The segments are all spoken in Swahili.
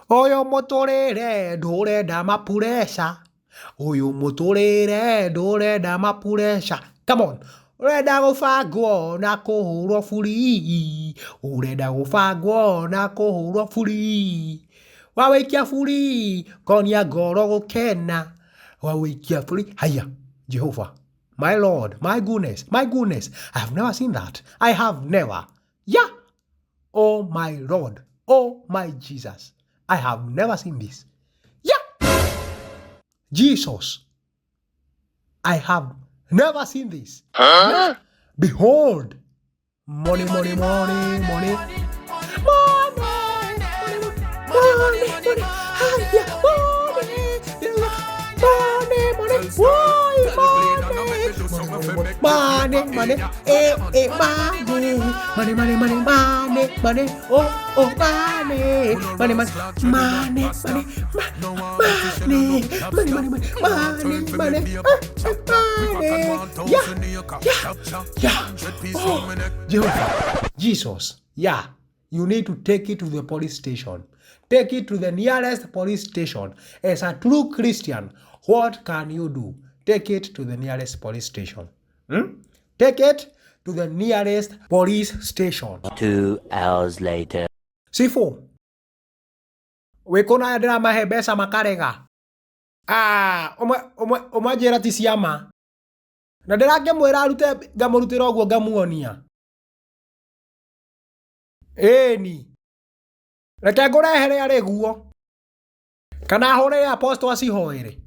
Oyo muturire ndurenda mapuresha. Uyu muturire ndurenda mapuresha. Come on. Urenda gubangwo na kuhurwo buri. Urenda gubangwo na kuhurwo buri. Wawikia buri konia ngoro gukena. Wawikia buri. Haya, Jehovah. My Lord, my goodness. I have never seen that. I have never. Yeah. Oh my Lord. Oh my Jesus. I have never seen this. Yeah. Jesus. I have never seen this. Huh? Yeah. Behold. Money. Jesus, yeah, you need to take it to the police station. Take it to the nearest police station. As a true Christian, what can you do? Take it to the nearest police station. Take it to the nearest police station. 2 hours later. Sifu, wekona yadra mahebesa makarega. Umajera tisiama. Na ndirage mwira arute ngamurutira oguo ngamuonia. Eni. Reke ngurehere ari guo. Kana hore apostle acihoere.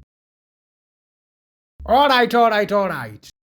All right.